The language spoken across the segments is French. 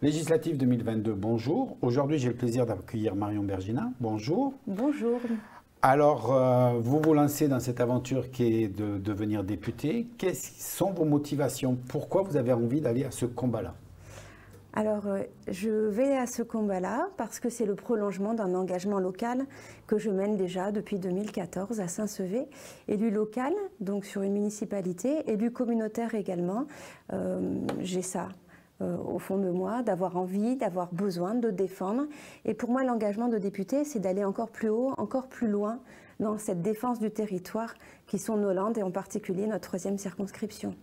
Législative 2022, bonjour. Aujourd'hui, j'ai le plaisir d'accueillir Marion Bergina. Bonjour. Bonjour. Alors, vous vous lancez dans cette aventure qui est de devenir député. Quelles sont vos motivations? Pourquoi vous avez envie d'aller à ce combat-là? Alors, je vais à ce combat-là parce que c'est le prolongement d'un engagement local que je mène déjà depuis 2014 à Saint-Sevé. Élu local, donc sur une municipalité, élu communautaire également. J'ai ça au fond de moi, d'avoir envie, d'avoir besoin de défendre. Et pour moi, l'engagement de député, c'est d'aller encore plus haut, encore plus loin dans cette défense du territoire qui sont nos Landes et en particulier notre 3e circonscription.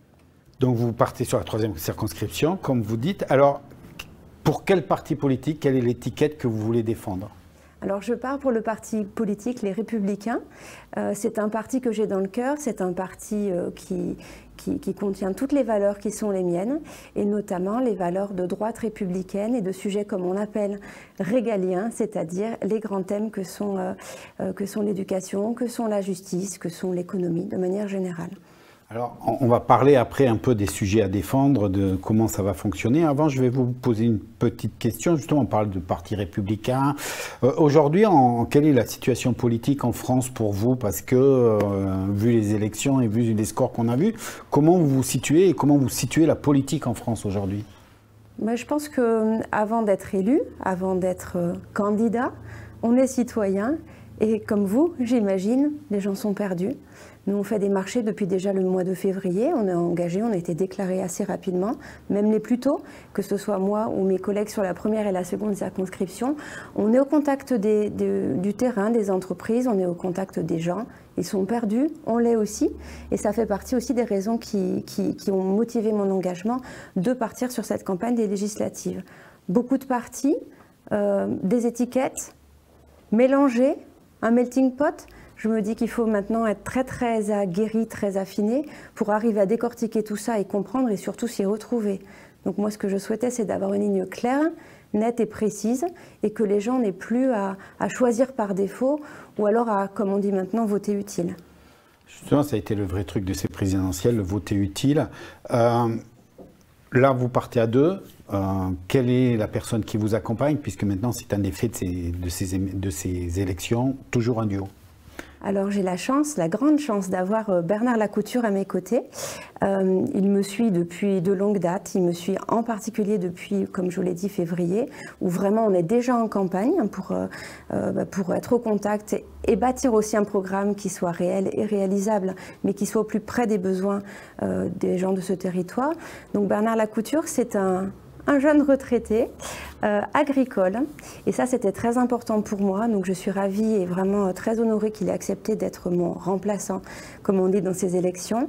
Donc vous partez sur la 3e circonscription, comme vous dites. Alors, pour quel parti politique, quelle est l'étiquette que vous voulez défendre? Alors je pars pour le parti politique Les Républicains. C'est un parti que j'ai dans le cœur, c'est un parti qui contient toutes les valeurs qui sont les miennes, et notamment les valeurs de droite républicaine et de sujets comme on appelle régaliens, c'est-à-dire les grands thèmes que sont l'éducation, que sont la justice, que sont l'économie de manière générale. Alors, on va parler après un peu des sujets à défendre, de comment ça va fonctionner. Avant, je vais vous poser une petite question. Justement, on parle de parti républicain. Aujourd'hui, quelle est la situation politique en France pour vous? Parce que, vu les élections et vu les scores qu'on a vus, comment vous vous situez et comment vous situez la politique en France aujourd'hui? Moi, je pense qu'avant d'être élu, avant d'être candidat, on est citoyen. Et comme vous, j'imagine, les gens sont perdus. Nous, on fait des marchés depuis déjà le mois de février. On est engagé, on a été déclaré assez rapidement, même les plus tôt, que ce soit moi ou mes collègues sur la 1re et la 2e circonscription. On est au contact du terrain, des entreprises, on est au contact des gens. Ils sont perdus, on l'est aussi. Et ça fait partie aussi des raisons qui ont motivé mon engagement de partir sur cette campagne des législatives. Beaucoup de partis, des étiquettes, mélangées, un melting pot. Je me dis qu'il faut maintenant être très aguerri, très affiné pour arriver à décortiquer tout ça et comprendre et surtout s'y retrouver. Donc moi, ce que je souhaitais, c'est d'avoir une ligne claire, nette et précise et que les gens n'aient plus à choisir par défaut ou alors à, comme on dit maintenant, voter utile. Justement, ça a été le vrai truc de ces présidentielles, le voter utile. Là, vous partez à deux. Quelle est la personne qui vous accompagne, puisque maintenant c'est un effet de ces élections, toujours un duo? Alors j'ai la chance, la grande chance d'avoir Bernard Lacouture à mes côtés. Il me suit depuis de longues dates, il me suit en particulier depuis, comme je vous l'ai dit, février, où vraiment on est déjà en campagne pour être au contact et bâtir aussi un programme qui soit réel et réalisable, mais qui soit au plus près des besoins des gens de ce territoire. Donc Bernard Lacouture, c'est un jeune retraité agricole, et ça c'était très important pour moi, donc je suis ravie et vraiment très honorée qu'il ait accepté d'être mon remplaçant, comme on dit dans ces élections.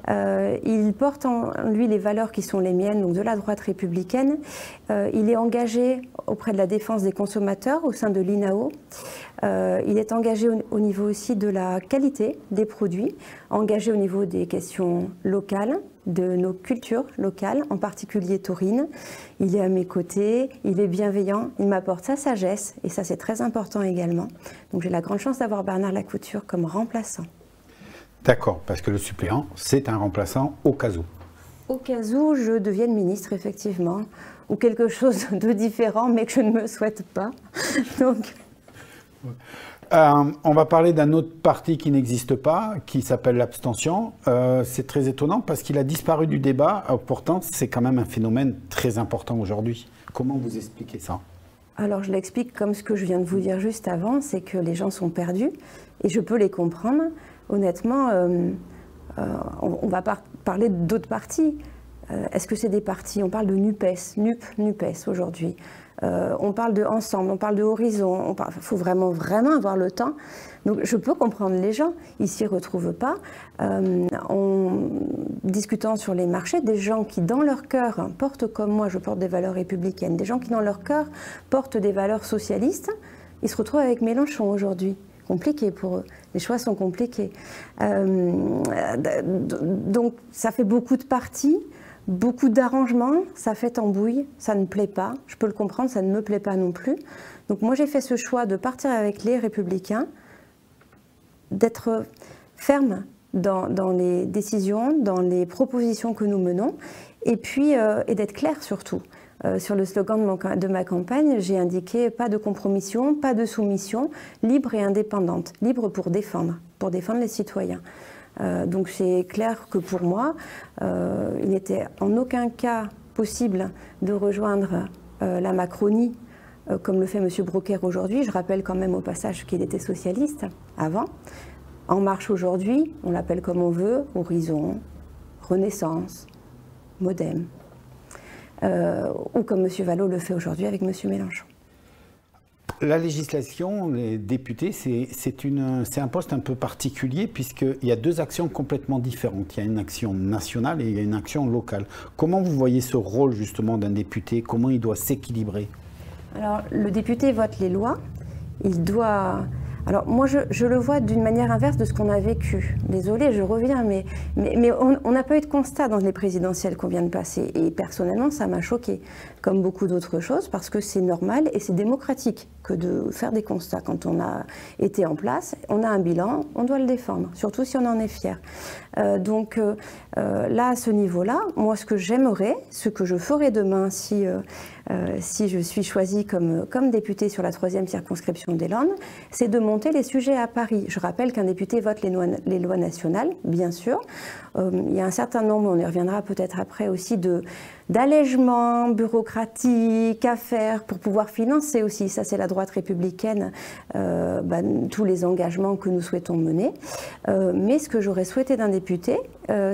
Il porte en lui les valeurs qui sont les miennes, donc de la droite républicaine. Il est engagé auprès de la défense des consommateurs au sein de l'INAO. Il est engagé au niveau aussi de la qualité des produits, engagé au niveau des questions locales, de nos cultures locales, en particulier taurines. Il est à mes côtés, il est bienveillant, il m'apporte sa sagesse, et ça c'est très important également. Donc j'ai la grande chance d'avoir Bernard Lacouture comme remplaçant. D'accord, parce que le suppléant, c'est un remplaçant au cas où. Au cas où je devienne ministre, effectivement, ou quelque chose de différent, mais que je ne me souhaite pas. Donc... on va parler d'un autre parti qui n'existe pas, qui s'appelle l'abstention. C'est très étonnant parce qu'il a disparu du débat. Pourtant, c'est quand même un phénomène très important aujourd'hui. Comment vous expliquez ça? Alors, je l'explique comme ce que je viens de vous dire juste avant, c'est que les gens sont perdus et je peux les comprendre. Honnêtement, on va parler d'autres partis. Est-ce que c'est des partis? On parle de NUPES aujourd'hui. On parle de Ensemble, on parle de Horizon, il faut vraiment avoir le temps. Donc je peux comprendre les gens, ils ne s'y retrouvent pas. En discutant sur les marchés, des gens qui dans leur cœur portent comme moi, je porte des valeurs républicaines, des gens qui dans leur cœur portent des valeurs socialistes, ils se retrouvent avec Mélenchon aujourd'hui. Compliqué pour eux, les choix sont compliqués. Donc ça fait beaucoup de partis. Beaucoup d'arrangements, ça fait tambouille, ça ne plaît pas, je peux le comprendre, ça ne me plaît pas non plus. Donc moi j'ai fait ce choix de partir avec les Républicains, d'être ferme dans les décisions, dans les propositions que nous menons, et puis et d'être clair surtout. sur le slogan de ma campagne, j'ai indiqué pas de compromission, pas de soumission, libre et indépendante, libre pour défendre les citoyens. Donc c'est clair que pour moi, il n'était en aucun cas possible de rejoindre la Macronie comme le fait M. Brocker aujourd'hui. Je rappelle quand même au passage qu'il était socialiste avant. En Marche aujourd'hui, on l'appelle comme on veut, Horizon, Renaissance, Modem. Ou comme M. Vallot le fait aujourd'hui avec M. Mélenchon. La législation, les députés, c'est un poste un peu particulier puisqu'il y a deux actions complètement différentes. Il y a une action nationale et il y a une action locale. Comment vous voyez ce rôle justement d'un député? Comment il doit s'équilibrer? Alors, le député vote les lois. Il doit... Alors moi je le vois d'une manière inverse de ce qu'on a vécu. Désolée, je reviens, mais on n'a pas eu de constat dans les présidentielles qu'on vient de passer. Et personnellement, ça m'a choquée, comme beaucoup d'autres choses, parce que c'est normal et c'est démocratique que de faire des constats. Quand on a été en place, on a un bilan, on doit le défendre, surtout si on en est fier. Donc là, à ce niveau-là, moi ce que j'aimerais, ce que je ferai demain si je suis choisie comme députée sur la 3e circonscription des Landes, c'est de monter les sujets à Paris. Je rappelle qu'un député vote les lois nationales, bien sûr. Il y a un certain nombre, on y reviendra peut-être après aussi, d'allègements bureaucratiques à faire pour pouvoir financer aussi, ça c'est la droite républicaine, tous les engagements que nous souhaitons mener. Mais ce que j'aurais souhaité d'un député,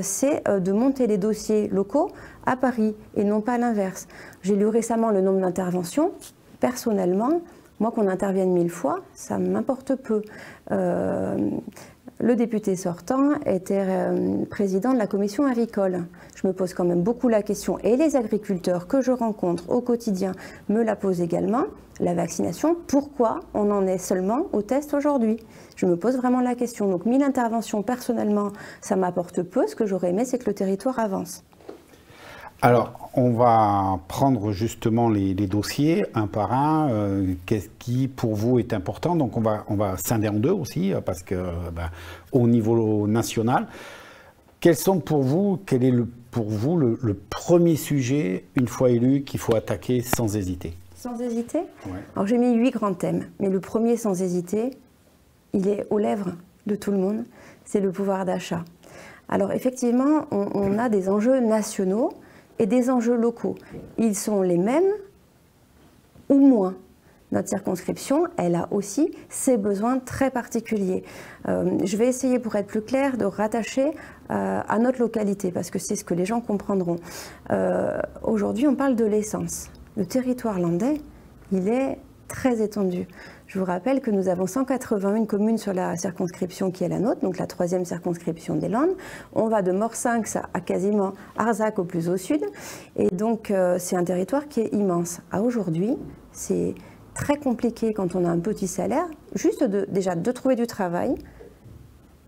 c'est de monter les dossiers locaux à Paris et non pas l'inverse. J'ai lu récemment le nombre d'interventions. Personnellement, moi qu'on intervienne 1000 fois, ça m'importe peu. Le député sortant était président de la commission agricole. Je me pose quand même beaucoup la question, et les agriculteurs que je rencontre au quotidien me la posent également, la vaccination, pourquoi on en est seulement au test aujourd'hui? Je me pose vraiment la question. Donc 1000 interventions, personnellement, ça m'apporte peu. Ce que j'aurais aimé, c'est que le territoire avance. Alors, on va prendre justement les dossiers un par un. Qu'est-ce qui, pour vous, est important? Donc, on va scinder en deux aussi, parce que au niveau national, quels sont pour vous, quel est pour vous le premier sujet, une fois élu, qu'il faut attaquer sans hésiter? Sans hésiter? Ouais. Alors, j'ai mis 8 grands thèmes, mais le premier, sans hésiter, il est aux lèvres de tout le monde, c'est le pouvoir d'achat. Alors, effectivement, on a des enjeux nationaux et des enjeux locaux. Ils sont les mêmes ou moins. Notre circonscription, elle a aussi ses besoins très particuliers. Je vais essayer, pour être plus clair, de rattacher à notre localité, parce que c'est ce que les gens comprendront. Aujourd'hui, on parle de l'essence. Le territoire landais, il est très étendu. Je vous rappelle que nous avons 181 communes sur la circonscription qui est la nôtre, donc la 3e circonscription des Landes. On va de Morsinx à quasiment Arzac au plus au sud. Et donc, c'est un territoire qui est immense. Aujourd'hui, c'est très compliqué quand on a un petit salaire, juste déjà de trouver du travail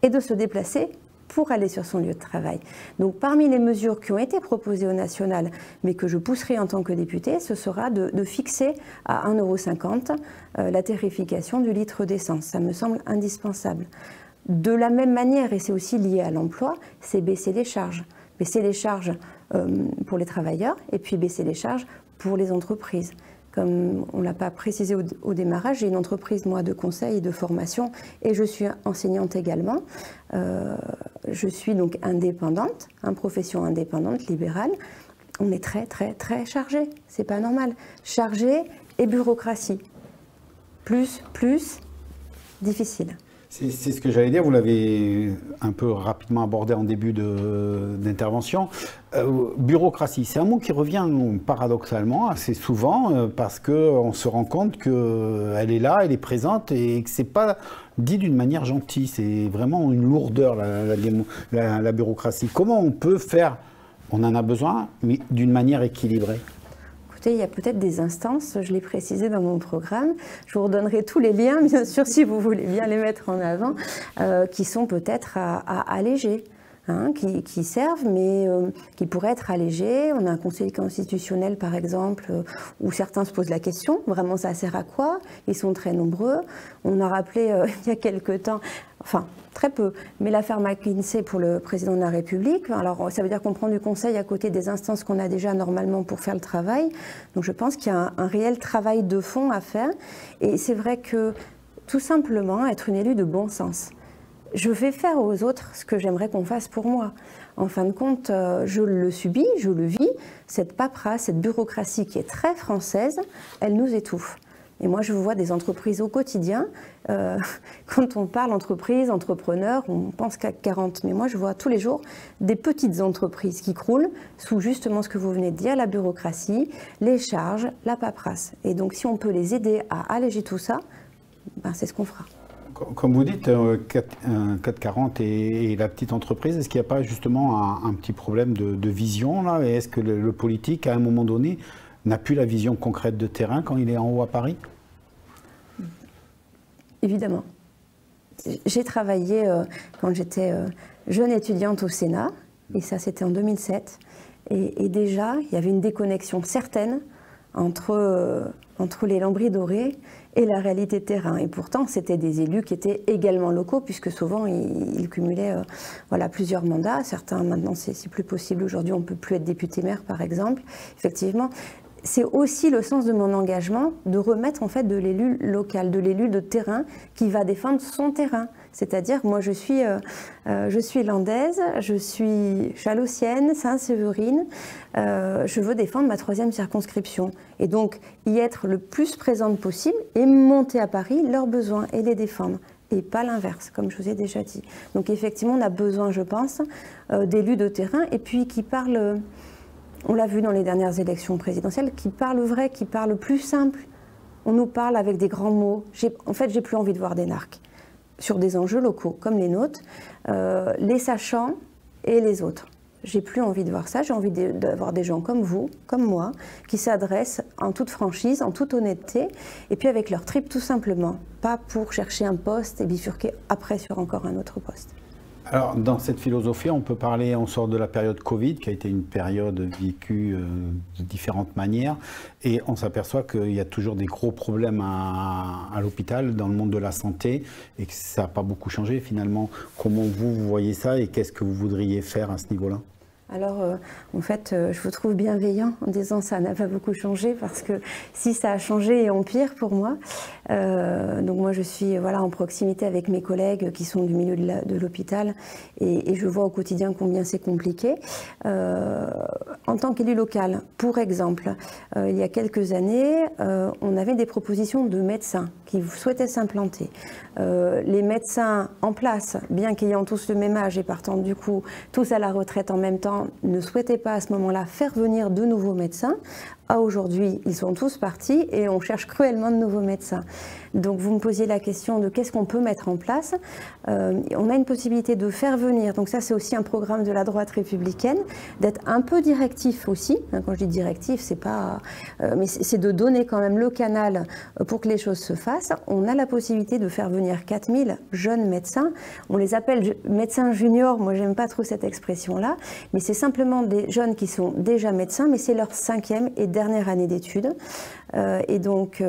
et de se déplacer pour aller sur son lieu de travail. Donc parmi les mesures qui ont été proposées au national, mais que je pousserai en tant que députée, ce sera de fixer à 1,50 € la tarification du litre d'essence. Ça me semble indispensable. De la même manière, et c'est aussi lié à l'emploi, c'est baisser les charges. Baisser les charges pour les travailleurs et puis baisser les charges pour les entreprises. Comme on ne l'a pas précisé au démarrage, j'ai une entreprise, moi, de conseil et de formation, et je suis enseignante également. Je suis donc indépendante, profession indépendante, libérale. On est très, très, très chargé. C'est pas normal. Chargé et bureaucratie. Plus, difficile. C'est ce que j'allais dire, vous l'avez un peu rapidement abordé en début d'intervention. Bureaucratie, c'est un mot qui revient paradoxalement assez souvent parce qu'on se rend compte qu'elle est là, elle est présente et que ce n'est pas dit d'une manière gentille. C'est vraiment une lourdeur, la bureaucratie. Comment on peut faire, on en a besoin, mais d'une manière équilibrée? Il y a peut-être des instances, je l'ai précisé dans mon programme, je vous redonnerai tous les liens, bien sûr, si vous voulez bien les mettre en avant, qui sont peut-être à alléger. hein, qui servent, mais qui pourraient être allégés. On a un conseil constitutionnel, par exemple, où certains se posent la question, vraiment ça sert à quoi? Ils sont très nombreux. On a rappelé il y a quelque temps, enfin très peu, mais l'affaire McKinsey pour le président de la République. Alors ça veut dire qu'on prend du conseil à côté des instances qu'on a déjà normalement pour faire le travail. Donc je pense qu'il y a un réel travail de fond à faire. Et c'est vrai que tout simplement être une élue de bon sens. Je vais faire aux autres ce que j'aimerais qu'on fasse pour moi. En fin de compte, je le subis, je le vis. Cette paperasse, cette bureaucratie qui est très française, elle nous étouffe. Et moi, je vois des entreprises au quotidien. Quand on parle entreprise, entrepreneur, on pense CAC 40. Mais moi, je vois tous les jours des petites entreprises qui croulent sous justement ce que vous venez de dire, la bureaucratie, les charges, la paperasse. Et donc, si on peut les aider à alléger tout ça, ben, c'est ce qu'on fera. Comme vous dites, 440 et la petite entreprise, est-ce qu'il n'y a pas justement un petit problème de vision là? Et est-ce que le politique, à un moment donné, n'a plus la vision concrète de terrain quand il est en haut à Paris? Évidemment. J'ai travaillé quand j'étais jeune étudiante au Sénat, et ça c'était en 2007. Et déjà, il y avait une déconnexion certaine entre les lambris dorés et la réalité de terrain. Et pourtant, c'était des élus qui étaient également locaux, puisque souvent, ils cumulaient voilà, plusieurs mandats. Certains, maintenant, c'est plus possible. Aujourd'hui, on ne peut plus être député-maire, par exemple. Effectivement, c'est aussi le sens de mon engagement de remettre en fait de l'élu local, de l'élu de terrain qui va défendre son terrain. C'est-à-dire, moi, je suis landaise, je suis chalossienne, Sainte-Séverine. Je veux défendre ma 3e circonscription. Et donc, y être le plus présente possible et monter à Paris leurs besoins et les défendre. Et pas l'inverse, comme je vous ai déjà dit. Donc, effectivement, on a besoin, je pense, d'élus de terrain et puis qui parlent... On l'a vu dans les dernières élections présidentielles, qui parle vrai, qui parle plus simple. On nous parle avec des grands mots. En fait, j'ai plus envie de voir des narcs sur des enjeux locaux comme les nôtres, les sachants et les autres. J'ai plus envie de voir ça. J'ai envie d'avoir des gens comme vous, comme moi, qui s'adressent en toute franchise, en toute honnêteté, et puis avec leur tripes tout simplement, pas pour chercher un poste et bifurquer après sur encore un autre poste. Alors, dans cette philosophie, on peut parler, on sort de la période Covid, qui a été une période vécue de différentes manières, et on s'aperçoit qu'il y a toujours des gros problèmes à l'hôpital, dans le monde de la santé, et que ça n'a pas beaucoup changé finalement. Comment vous voyez ça, et qu'est-ce que vous voudriez faire à ce niveau-là ? Alors, en fait, je vous trouve bienveillant en disant ça n'a pas beaucoup changé, parce que si ça a changé et empire pour moi, donc moi je suis voilà, en proximité avec mes collègues qui sont du milieu de l'hôpital et je vois au quotidien combien c'est compliqué. En tant qu'élu local, pour exemple, il y a quelques années, on avait des propositions de médecins qui souhaitaient s'implanter. Les médecins en place, bien qu'ayant tous le même âge et partant du coup tous à la retraite en même temps, ne souhaitaient pas à ce moment-là faire venir de nouveaux médecins. Aujourd'hui, ils sont tous partis et on cherche cruellement de nouveaux médecins. Donc vous me posiez la question de qu'est-ce qu'on peut mettre en place. On a une possibilité de faire venir, donc ça c'est aussi un programme de la droite républicaine, d'être un peu directif aussi. Quand je dis directif, c'est pas, mais c'est de donner quand même le canal pour que les choses se fassent. On a la possibilité de faire venir 4000 jeunes médecins. On les appelle médecins juniors, moi j'aime pas trop cette expression-là, mais c'est simplement des jeunes qui sont déjà médecins, mais c'est leur 5e et dernière année d'études. Et donc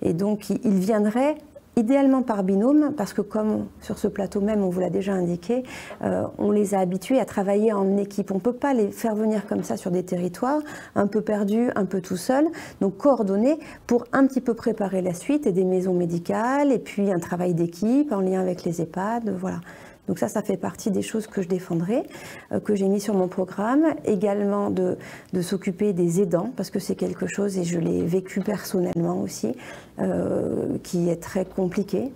ils viendraient idéalement par binôme, parce que comme sur ce plateau même, on vous l'a déjà indiqué, on les a habitués à travailler en équipe. On ne peut pas les faire venir comme ça sur des territoires, un peu perdus, un peu tout seuls, donc coordonnés pour un petit peu préparer la suite, et des maisons médicales, et puis un travail d'équipe en lien avec les EHPAD, voilà. Donc ça fait partie des choses que je défendrai, que j'ai mis sur mon programme. Également de s'occuper des aidants, parce que c'est quelque chose, et je l'ai vécu personnellement aussi, qui est très compliqué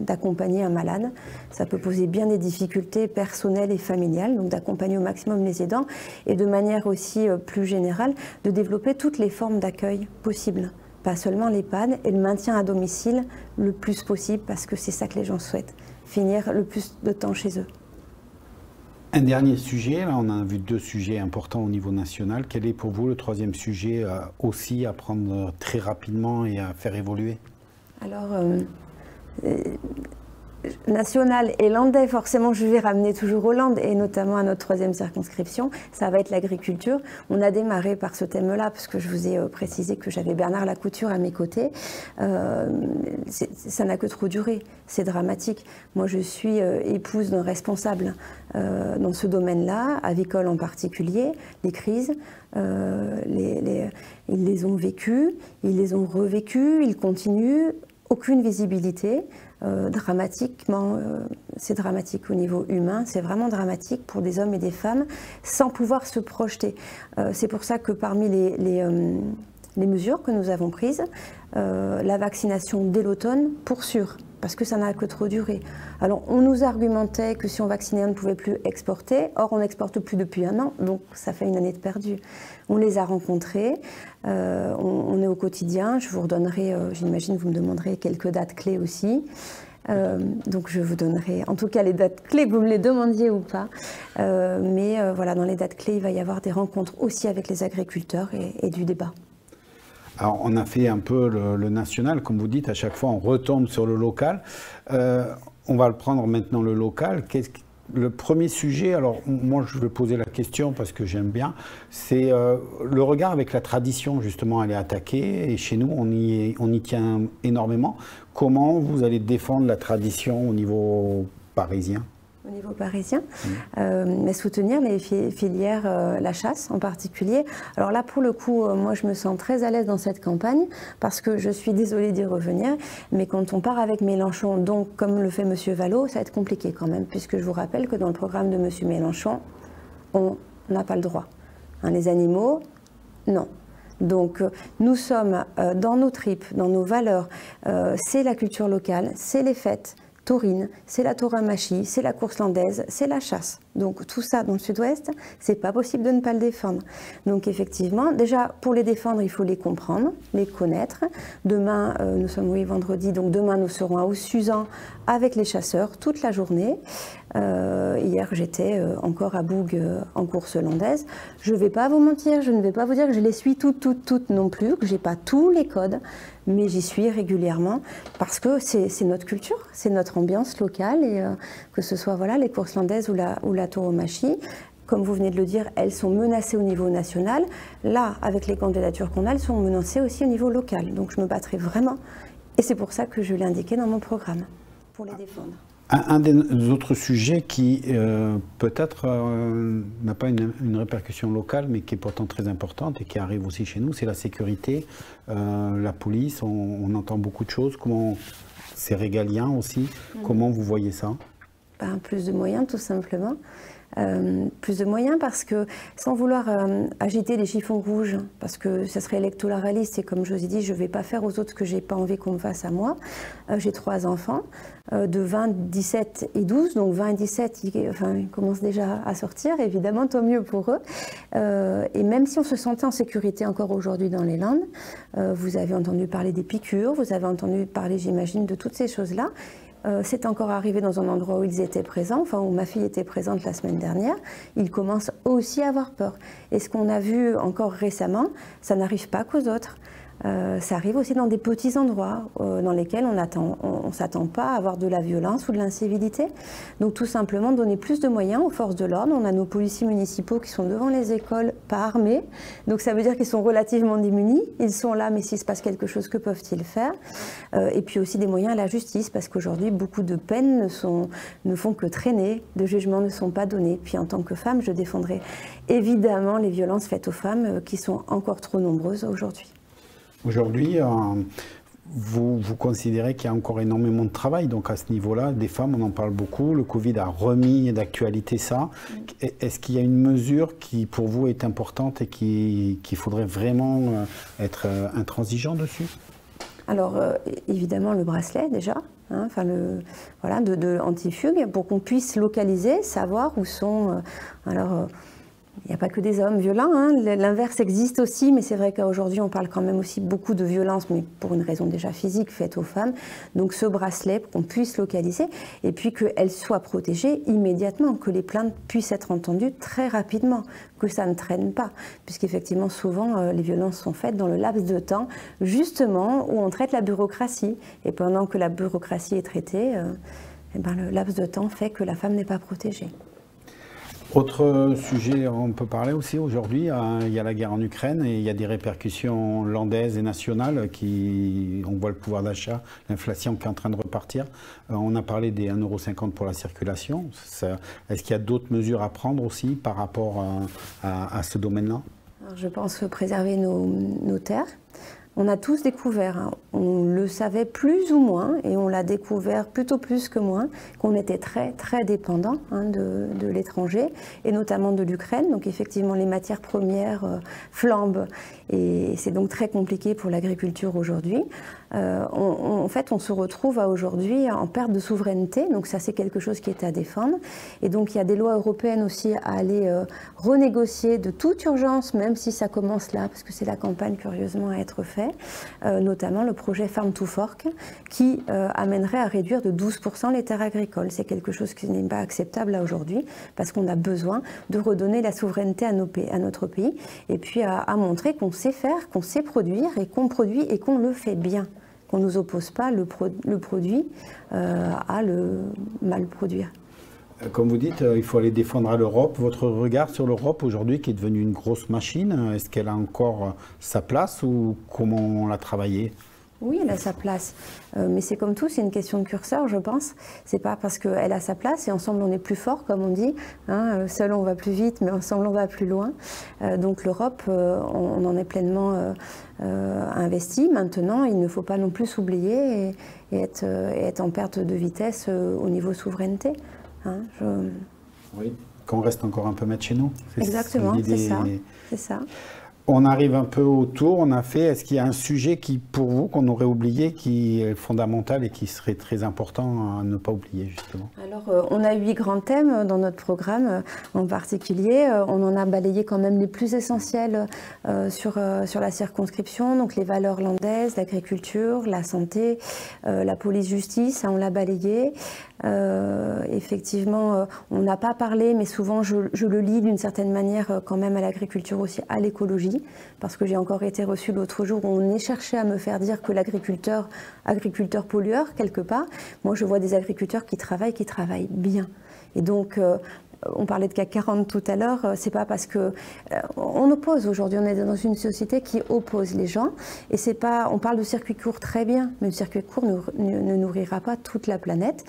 d'accompagner un malade. Ça peut poser bien des difficultés personnelles et familiales, donc d'accompagner au maximum les aidants, et de manière aussi plus générale, de développer toutes les formes d'accueil possibles. Pas seulement l'EHPAD, et le maintien à domicile le plus possible, parce que c'est ça que les gens souhaitent. Finir le plus de temps chez eux. Un dernier sujet, là on a vu 2 sujets importants au niveau national. Quel est pour vous le 3e sujet aussi à prendre très rapidement et à faire évoluer ? Alors, national et landais, forcément je vais ramener toujours aux Landes et notamment à notre troisième circonscription, ça va être l'agriculture. On a démarré par ce thème-là parce que je vous ai précisé que j'avais Bernard Lacouture à mes côtés. Ça n'a que trop duré, c'est dramatique. Moi je suis épouse d'un responsable dans ce domaine-là, avicole en particulier, les crises. Ils les ont vécues, ils les ont revécues, ils continuent, aucune visibilité. Dramatiquement, c'est dramatique au niveau humain, c'est vraiment dramatique pour des hommes et des femmes sans pouvoir se projeter. C'est pour ça que parmi les mesures que nous avons prises, la vaccination dès l'automne, pour sûr, parce que ça n'a que trop duré. Alors on nous argumentait que si on vaccinait, on ne pouvait plus exporter, or on n'exporte plus depuis 1 an, donc ça fait une année de perdu. On les a rencontrés, on est au quotidien, je vous redonnerai, j'imagine vous me demanderez quelques dates clés aussi. Donc je vous donnerai en tout cas les dates clés, que vous me les demandiez ou pas. Mais voilà, dans les dates clés, il va y avoir des rencontres aussi avec les agriculteurs et du débat. Alors, on a fait un peu le national, comme vous dites, à chaque fois on retombe sur le local. On va le prendre maintenant le local. Le premier sujet, alors moi je vais poser la question parce que j'aime bien, c'est le regard avec la tradition, justement, elle est attaquée et chez nous on y tient énormément. Comment vous allez défendre la tradition au niveau parisien ? Au niveau parisien, mais soutenir les filières, la chasse en particulier. Alors là, pour le coup, moi je me sens très à l'aise dans cette campagne parce que je suis désolée d'y revenir, mais quand on part avec Mélenchon, donc comme le fait M. Vallaud, ça va être compliqué quand même, puisque je vous rappelle que dans le programme de M. Mélenchon, on n'a pas le droit. Hein, les animaux, non. Donc nous sommes dans nos tripes, dans nos valeurs, c'est la culture locale, c'est les fêtes taurines, c'est la tauromachie, c'est la course landaise, c'est la chasse. Donc tout ça dans le sud-ouest, c'est pas possible de ne pas le défendre. Donc effectivement, déjà pour les défendre, il faut les comprendre, les connaître. Demain, nous sommes vendredi, donc demain nous serons à Haut-Suzan avec les chasseurs toute la journée. Hier j'étais encore à Boug en course landaise. Je ne vais pas vous mentir, je ne vais pas vous dire que je les suis toutes non plus, que j'ai pas tous les codes, mais j'y suis régulièrement parce que c'est notre culture, c'est notre ambiance locale et que ce soit voilà, les courses landaises ou la tauromachie. Comme vous venez de le dire, elles sont menacées au niveau national. Là, avec les candidatures qu'on a, elles sont menacées aussi au niveau local. Donc je me battrai vraiment et c'est pour ça que je l'ai indiqué dans mon programme, pour les défendre. Un des autres sujets qui peut-être n'a pas une répercussion locale, mais qui est pourtant très importante et qui arrive aussi chez nous, c'est la sécurité, la police, on entend beaucoup de choses. Comment c'est régalien aussi, comment vous voyez ça? Plus de moyens tout simplement. Plus de moyens parce que, sans vouloir agiter les chiffons rouges, parce que ça serait électoraliste et comme je vous ai dit, je ne vais pas faire aux autres ce que je n'ai pas envie qu'on me fasse à moi. J'ai 3 enfants de 20, 17 et 12, donc 20 et 17, ils commencent déjà à sortir, évidemment, tant mieux pour eux. Et même si on se sentait en sécurité encore aujourd'hui dans les Landes, vous avez entendu parler des piqûres, vous avez entendu parler, j'imagine, de toutes ces choses-là. C'est encore arrivé dans un endroit où ils étaient présents, enfin où ma fille était présente la semaine dernière, ils commencent aussi à avoir peur. Et ce qu'on a vu encore récemment, ça n'arrive pas qu'aux autres. Ça arrive aussi dans des petits endroits dans lesquels on ne s'attend pas à avoir de la violence ou de l'incivilité. Donc tout simplement donner plus de moyens aux forces de l'ordre. On a nos policiers municipaux qui sont devant les écoles, pas armés. Donc ça veut dire qu'ils sont relativement démunis. Ils sont là, mais s'il se passe quelque chose, que peuvent-ils faire? Et puis aussi des moyens à la justice, parce qu'aujourd'hui, beaucoup de peines ne font que traîner, de jugements ne sont pas donnés. Puis en tant que femme, je défendrai évidemment les violences faites aux femmes qui sont encore trop nombreuses aujourd'hui. Aujourd'hui, vous considérez qu'il y a encore énormément de travail, donc à ce niveau-là, des femmes, on en parle beaucoup, le Covid a remis d'actualité ça. Est-ce qu'il y a une mesure qui, pour vous, est importante et qu'il faudrait vraiment être intransigeant dessus? Alors, évidemment, le bracelet, déjà, hein, voilà, de anti-fugue, pour qu'on puisse localiser, savoir où sont... il n'y a pas que des hommes violents, hein. L'inverse existe aussi, mais c'est vrai qu'aujourd'hui on parle quand même aussi beaucoup de violence, mais pour une raison déjà physique faite aux femmes. Donc ce bracelet, pour qu'on puisse localiser, et puis qu'elles soient protégées immédiatement, que les plaintes puissent être entendues très rapidement, que ça ne traîne pas, puisqu'effectivement souvent les violences sont faites dans le laps de temps, justement où on traite la bureaucratie. Et pendant que la bureaucratie est traitée, eh ben, le laps de temps fait que la femme n'est pas protégée. Autre sujet, on peut parler aussi aujourd'hui, il y a la guerre en Ukraine et il y a des répercussions landaises et nationales on voit le pouvoir d'achat, l'inflation qui est en train de repartir. On a parlé des 1,50 € pour la circulation. Est-ce qu'il y a d'autres mesures à prendre aussi par rapport à ce domaine-là? Je pense préserver nos terres. On a tous découvert, hein, on le savait plus ou moins, et on l'a découvert plutôt plus que moins, qu'on était très très dépendant de l'étranger, et notamment de l'Ukraine. Donc effectivement, les matières premières flambent, et c'est donc très compliqué pour l'agriculture aujourd'hui. En fait, on se retrouve aujourd'hui en perte de souveraineté, donc ça c'est quelque chose qui est à défendre. Et donc il y a des lois européennes aussi à aller renégocier de toute urgence, même si ça commence là, parce que c'est la campagne curieusement à être faite. Notamment le projet Farm to Fork qui amènerait à réduire de 12% les terres agricoles. C'est quelque chose qui n'est pas acceptable là aujourd'hui parce qu'on a besoin de redonner la souveraineté à notre pays et puis à montrer qu'on sait faire, qu'on sait produire et qu'on produit et qu'on le fait bien. Qu'on ne nous oppose pas le produit à le mal produire. Comme vous dites, il faut aller défendre à l'Europe. Votre regard sur l'Europe aujourd'hui qui est devenue une grosse machine, est-ce qu'elle a encore sa place ou comment on l'a travaillée? Oui, elle a sa place. Mais c'est comme tout, c'est une question de curseur, je pense. C'est pas parce qu'elle a sa place et ensemble on est plus fort, comme on dit. Hein, seul on va plus vite, mais ensemble on va plus loin. Donc l'Europe, on en est pleinement investi. Maintenant, il ne faut pas non plus s'oublier et être en perte de vitesse au niveau souveraineté. Hein, Oui, qu'on reste encore un peu maître chez nous. Exactement, c'est ça. On arrive un peu autour, est-ce qu'il y a un sujet qui, pour vous, qu'on aurait oublié, qui est fondamental et qui serait très important à ne pas oublier, justement? Alors, on a 8 grands thèmes dans notre programme en particulier. On en a balayé quand même les plus essentiels sur la circonscription, donc les valeurs landaises, l'agriculture, la santé, la police-justice, on l'a balayé. Effectivement, on n'a pas parlé, mais souvent je le lis d'une certaine manière quand même à l'agriculture aussi, à l'écologie, parce que j'ai encore été reçue l'autre jour où on est cherché à me faire dire que agriculteur pollueur quelque part. Moi, je vois des agriculteurs qui travaillent bien. Et donc, on parlait de CAC 40 tout à l'heure, c'est pas parce que on oppose aujourd'hui, on est dans une société qui oppose les gens et c'est pas, on parle de circuit court très bien, mais le circuit court ne nourrira pas toute la planète.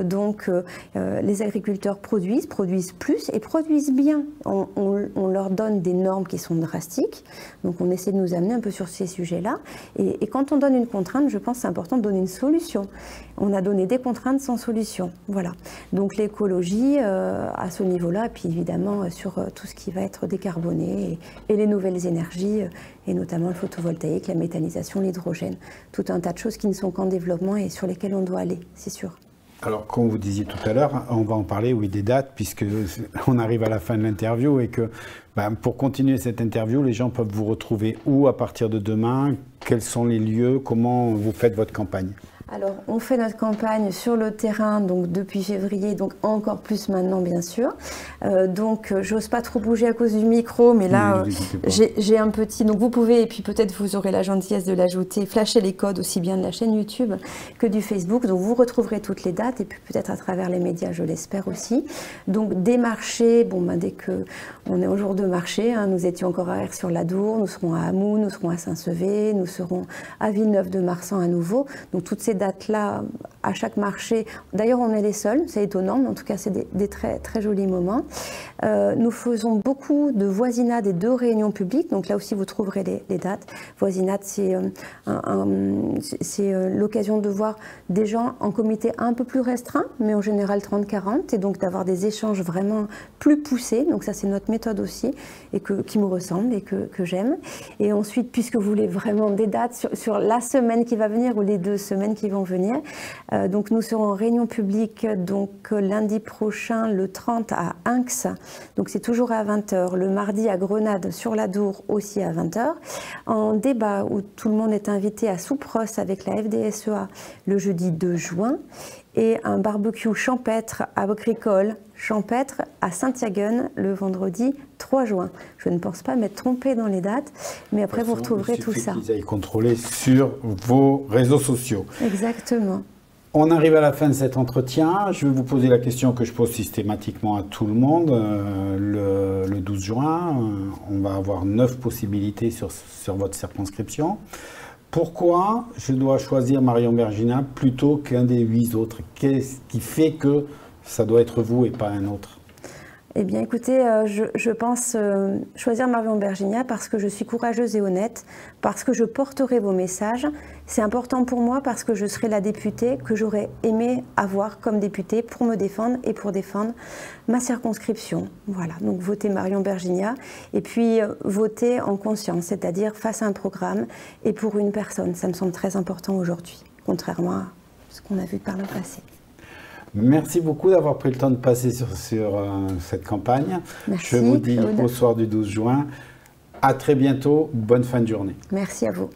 Donc les agriculteurs produisent plus et produisent bien. On leur donne des normes qui sont drastiques, donc on essaie de nous amener un peu sur ces sujets-là. Et quand on donne une contrainte, je pense que c'est important de donner une solution. On a donné des contraintes sans solution, voilà. Donc l'écologie à ce niveau-là, et puis évidemment sur tout ce qui va être décarboné et les nouvelles énergies, et notamment le photovoltaïque, la méthanisation, l'hydrogène, tout un tas de choses qui ne sont qu'en développement et sur lesquelles on doit aller, c'est sûr. Alors, comme vous disiez tout à l'heure, on va en parler, oui, des dates, puisque on arrive à la fin de l'interview et que pour continuer cette interview, les gens peuvent vous retrouver où à partir de demain? Quels sont les lieux? Comment vous faites votre campagne? Alors, on fait notre campagne sur le terrain, donc depuis février, donc encore plus maintenant, bien sûr. Donc, j'ose pas trop bouger à cause du micro, mais là, j'ai un petit... Donc, vous pouvez, et puis peut-être vous aurez la gentillesse de l'ajouter, flasher les codes aussi bien de la chaîne YouTube que du Facebook. Donc, vous retrouverez toutes les dates, et puis peut-être à travers les médias, je l'espère aussi. Donc, des marchés, dès que on est au jour de marché, hein, nous étions encore à Aire-sur-l'Adour, nous serons à Hamoux, nous serons à Saint-Sevé, nous serons à Villeneuve-de-Marsan à nouveau. Donc, toutes ces dates-là, à chaque marché. D'ailleurs, on est les seuls, c'est étonnant, mais en tout cas, c'est des très, très jolis moments. Nous faisons beaucoup de voisinades et de réunions publiques, donc là aussi, vous trouverez les dates. Voisinade, c'est l'occasion de voir des gens en comité un peu plus restreint, mais en général 30-40, et donc d'avoir des échanges vraiment plus poussés. Donc ça, c'est notre méthode aussi, et qui me ressemble et que j'aime. Et ensuite, puisque vous voulez vraiment des dates sur la semaine qui va venir ou les 2 semaines qui vont venir. Donc nous serons en réunion publique lundi prochain, le 30 à Inx. Donc c'est toujours à 20h. Le mardi à Grenade sur l'Adour aussi à 20h. En débat où tout le monde est invité à Soupros avec la FDSEA le jeudi 2 juin. Et un barbecue champêtre agricole champêtre à Saint-Yaguen le vendredi 3 juin. Je ne pense pas m'être trompée dans les dates, mais après vous retrouverez tout ça. Qu'ils aillent contrôler sur vos réseaux sociaux. Exactement. On arrive à la fin de cet entretien. Je vais vous poser la question que je pose systématiquement à tout le monde. Le 12 juin, on va avoir 9 possibilités sur votre circonscription. Pourquoi je dois choisir Marion Bergina plutôt qu'un des 8 autres? Qu'est-ce qui fait que ça doit être vous et pas un autre? Eh bien, écoutez, je pense choisir Marion Bergina parce que je suis courageuse et honnête, parce que je porterai vos messages. C'est important pour moi parce que je serai la députée que j'aurais aimé avoir comme députée pour me défendre et pour défendre ma circonscription. Voilà, donc votez Marion Bergina et puis votez en conscience, c'est-à-dire face à un programme et pour une personne. Ça me semble très important aujourd'hui, contrairement à ce qu'on a vu par le passé. Merci beaucoup d'avoir pris le temps de passer sur cette campagne. Merci, je vous dis Claude. au soir du 12 juin. À très bientôt. Bonne fin de journée. Merci à vous.